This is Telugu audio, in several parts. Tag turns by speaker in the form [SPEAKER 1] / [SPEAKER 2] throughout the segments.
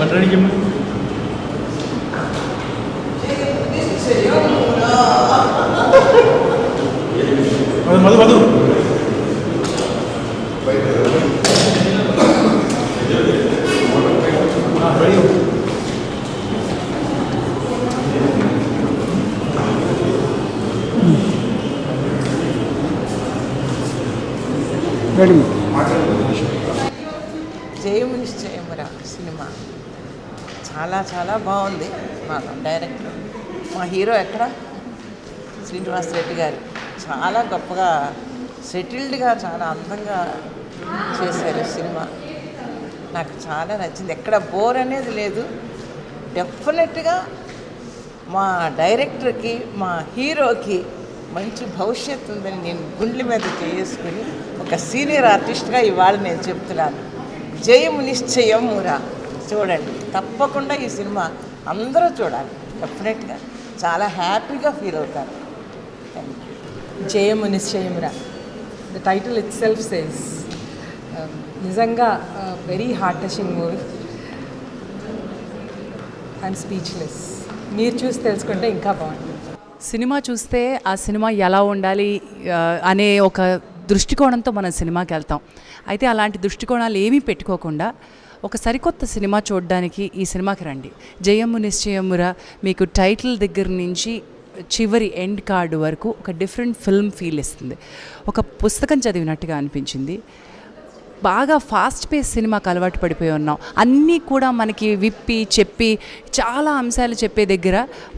[SPEAKER 1] మధు మధు
[SPEAKER 2] జయము నిశ్చయమురా సినిమా చాలా చాలా బాగుంది. మా డైరెక్టర్, మా హీరో ఎక్కడ శ్రీనివాస్ రెడ్డి గారు చాలా గొప్పగా సెటిల్డ్గా చాలా అందంగా చేశారు సినిమా. నాకు చాలా నచ్చింది. ఎక్కడ బోర్ అనేది లేదు. డెఫినెట్గా మా డైరెక్టర్కి, మా హీరోకి మంచి భవిష్యత్తు ఉందని నేను గుండెల మీద చేసుకుని ఒక సీనియర్ ఆర్టిస్ట్గా ఇవాళ నేను చెప్తున్నాను. జయము నిశ్చయమురా చూడండి, తప్పకుండా ఈ సినిమా అందరూ చూడాలి. డెఫినెట్గా చాలా హ్యాపీగా ఫీల్ అవుతారు.
[SPEAKER 3] Jayamu Nischayamura, the title itself says నిజంగా very heart touching movie. I'm speechless. మీరు చూసి తెలుసుకుంటే ఇంకా బాగుంటుంది.
[SPEAKER 4] సినిమా చూస్తే ఆ సినిమా ఎలా ఉండాలి అనే ఒక దృష్టికోణంతో మనం సినిమాకి వెళ్తాం. అయితే అలాంటి దృష్టికోణాలు ఏమీ పెట్టుకోకుండా ఒక సరికొత్త సినిమా చూడడానికి ఈ సినిమాకి రండి. జయము నిశ్చయమురా మీకు టైటిల్ దగ్గర నుంచి చివరి ఎండ్ కార్డు వరకు ఒక డిఫరెంట్ ఫిల్మ్ ఫీల్ ఇస్తుంది. ఒక పుస్తకం చదివినట్టుగా అనిపించింది. బాగా ఫాస్ట్ పేస్ సినిమాకి అలవాటు పడిపోయి ఉన్నాం. అన్నీ కూడా మనకి విప్పి చెప్పి చాలా అంశాలు చెప్పే దగ్గర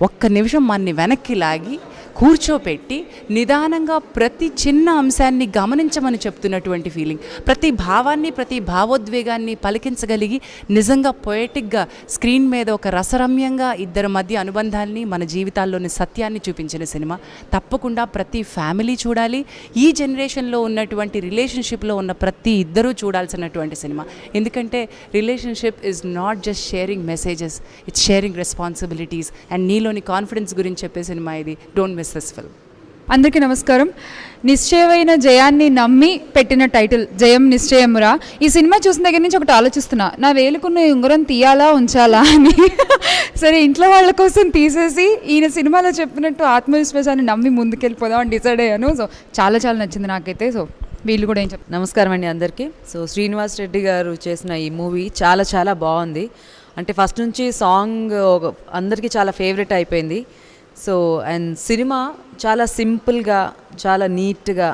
[SPEAKER 4] ఒక్క నిమిషం మనని వెనక్కి లాగి కూర్చోపెట్టి నిదానంగా ప్రతి చిన్న అంశాన్ని గమనించమని చెప్తున్నటువంటి ఫీలింగ్, ప్రతి భావాన్ని ప్రతి భావోద్వేగాన్ని పలికించగలిగి నిజంగా పొయటిక్గా స్క్రీన్ మీద ఒక రసరమ్యంగా ఇద్దరి మధ్య అనుబంధాన్ని, మన జీవితాల్లోని సత్యాన్ని చూపించిన సినిమా. తప్పకుండా ప్రతి ఫ్యామిలీ చూడాలి. ఈ జనరేషన్లో ఉన్నటువంటి రిలేషన్షిప్లో ఉన్న ప్రతి ఇద్దరూ చూడాల్సినటువంటి సినిమా. ఎందుకంటే relationship is not just sharing messages, it's sharing responsibilities. And నీలోని కాన్ఫిడెన్స్ గురించి చెప్పే సినిమా ఇది. Don't miss this film.
[SPEAKER 5] అందరికీ నమస్కారం. నిశ్చయమైన జయాన్ని నమ్మి పెట్టిన టైటిల్ జయం నిశ్చయమురా. ఈ సినిమా చూసిన దగ్గర నుంచి ఒకటి ఆలోచిస్తున్నా, నా వేలుకున్న ఉంగరం తీయాలా ఉంచాలా అని. సరే, ఇంట్లో వాళ్ళ కోసం తీసేసి ఈయన సినిమాలో చెప్పినట్టు ఆత్మవిశ్వాసాన్ని నమ్మి ముందుకెళ్ళిపోదాం అని డిసైడ్ అయ్యాను. సో చాలా చాలా నచ్చింది నాకైతే. సో వీళ్ళు కూడా ఏం చెప్తారు.
[SPEAKER 6] నమస్కారం అండి అందరికీ. సో శ్రీనివాస్ రెడ్డి గారు చేసిన ఈ మూవీ చాలా చాలా బాగుంది. అంటే ఫస్ట్ నుంచి సాంగ్ అందరికీ చాలా ఫేవరెట్ అయిపోయింది. సో అండ్ సినిమా చాలా సింపుల్గా, చాలా నీట్గా,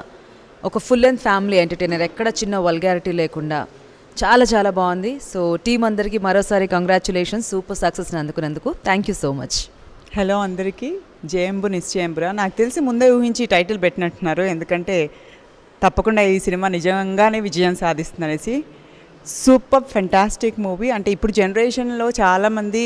[SPEAKER 6] ఒక ఫుల్ అండ్ ఫ్యామిలీ ఎంటర్టైనర్, ఎక్కడ చిన్న వల్గారిటీ లేకుండా చాలా చాలా బాగుంది. సో టీం అందరికీ మరోసారి కంగ్రాచ్యులేషన్స్, సూపర్ సక్సెస్ని అందుకున్నందుకు. Thank you so much.
[SPEAKER 7] Hello అందరికీ. జయంబు నిశ్చయంబురా. నాకు తెలిసి ముందే ఊహించి టైటిల్ పెట్టినట్టున్నారు, ఎందుకంటే తప్పకుండా ఈ సినిమా నిజంగానే విజయం సాధిస్తుందనేసి. Super fantastic movie. అంటే ఇప్పుడు జనరేషన్లో చాలామంది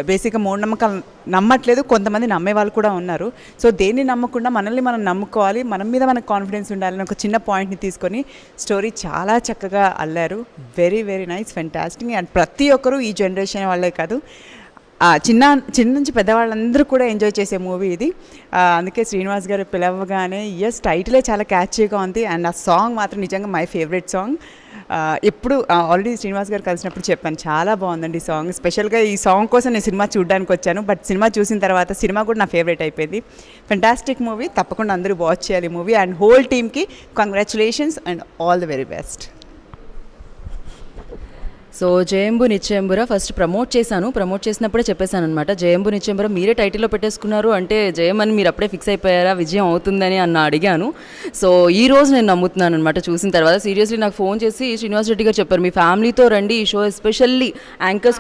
[SPEAKER 7] బేసిక్గా మూఢనమ్మకాలు నమ్మట్లేదు, కొంతమంది నమ్మే వాళ్ళు కూడా ఉన్నారు. సో దేన్ని నమ్మకుండా మనల్ని మనం నమ్ముకోవాలి, మన మీద మనకు కాన్ఫిడెన్స్ ఉండాలని ఒక చిన్న పాయింట్ని తీసుకొని స్టోరీ చాలా చక్కగా అల్లారు. Very very nice, fantastic. And ప్రతి ఒక్కరూ ఈ జనరేషన్ వాళ్ళే కాదు, చిన్న నుంచి పెద్దవాళ్ళందరూ కూడా ఎంజాయ్ చేసే మూవీ ఇది. అందుకే శ్రీనివాస్ గారు పిలవగానే ఎస్ టైటిలే చాలా క్యాచీగా ఉంది. అండ్ ఆ సాంగ్ మాత్రం నిజంగా మై ఫేవరెట్ సాంగ్. ఎప్పుడు ఆల్రెడీ శ్రీనివాస్ గారు కలిసినప్పుడు చెప్పాను, చాలా బాగుందండి ఈ సాంగ్. స్పెషల్గా ఈ సాంగ్ కోసం నేను సినిమా చూడడానికి వచ్చాను, బట్ సినిమా చూసిన తర్వాత సినిమా కూడా నా ఫేవరెట్ అయిపోయింది. Fantastic movie. తప్పకుండా అందరూ వాచ్ చేయాలి మూవీ. అండ్ హోల్ టీమ్కి congratulations and all the very best.
[SPEAKER 6] So Jayambu Nischayambura first promote చేసినప్పుడే చెప్పేశాను అనమాట. జయంబు నిశ్చయంబురా మీరే టైటిల్లో పెట్టేసుకున్నారు అంటే జయం అని మీరు అప్పుడే ఫిక్స్ అయిపోయారా, విజయం అవుతుందని అడిగాను. సో ఈ రోజు నేను నమ్ముతున్నాను అనమాట చూసిన తర్వాత. సీరియస్లీ నాకు ఫోన్ చేసి శ్రీనివాస్ రెడ్డి గారు చెప్పారు, మీ ఫ్యామిలీతో రండి, ఈ షో ఎస్పెషల్లీ యాంకర్స్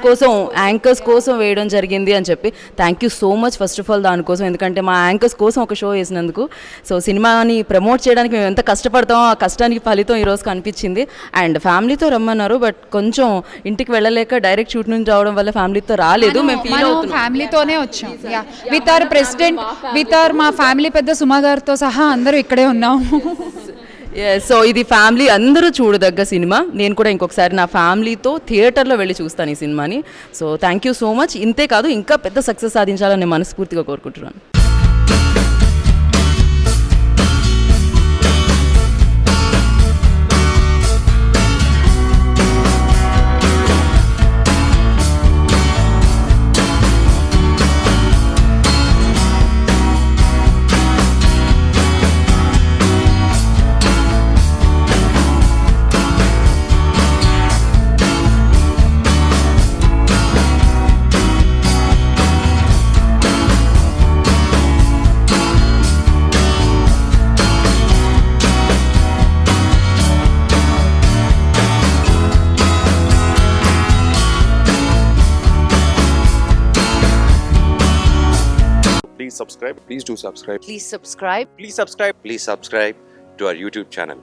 [SPEAKER 6] కోసం వేయడం జరిగింది అని చెప్పి. Thank you so much first of all దానికోసం, ఎందుకంటే మా యాంకర్స్ కోసం ఒక షో వేసినందుకు. సో సినిమాని ప్రమోట్ చేయడానికి మేము ఎంత కష్టపడతామో ఆ కష్టానికి ఫలితం ఈరోజు కనిపించింది. అండ్ ఫ్యామిలీతో రమ్మన్నారు, బట్ కొంచెం ఇంటికి వెళ్ళలేక డైరెక్ట్ షూట్ నుంచి రావడం వల్ల ఫ్యామిలీతో రాలేదు. మేము
[SPEAKER 5] ఫ్యామిలీతోనే వచ్చాం. With our president, with our మా ఫ్యామిలీ పెద్ద సుమా గారితో సహా అందరూ ఇక్కడే ఉన్నాం.
[SPEAKER 6] సో ఇది ఫ్యామిలీ అందరూ చూడదగ్గ సినిమా. నేను కూడా ఇంకొకసారి నా ఫ్యామిలీతో థియేటర్లో వెళ్ళి చూస్తాను ఈ సినిమాని. So thank you so much. ఇంతే కాదు, ఇంకా పెద్ద సక్సెస్ సాధించాలని నేను మనస్ఫూర్తిగా కోరుకుంటున్నాను.
[SPEAKER 1] please subscribe. Please do subscribe.
[SPEAKER 8] Please subscribe.
[SPEAKER 1] Please subscribe. Please subscribe to our YouTube channel.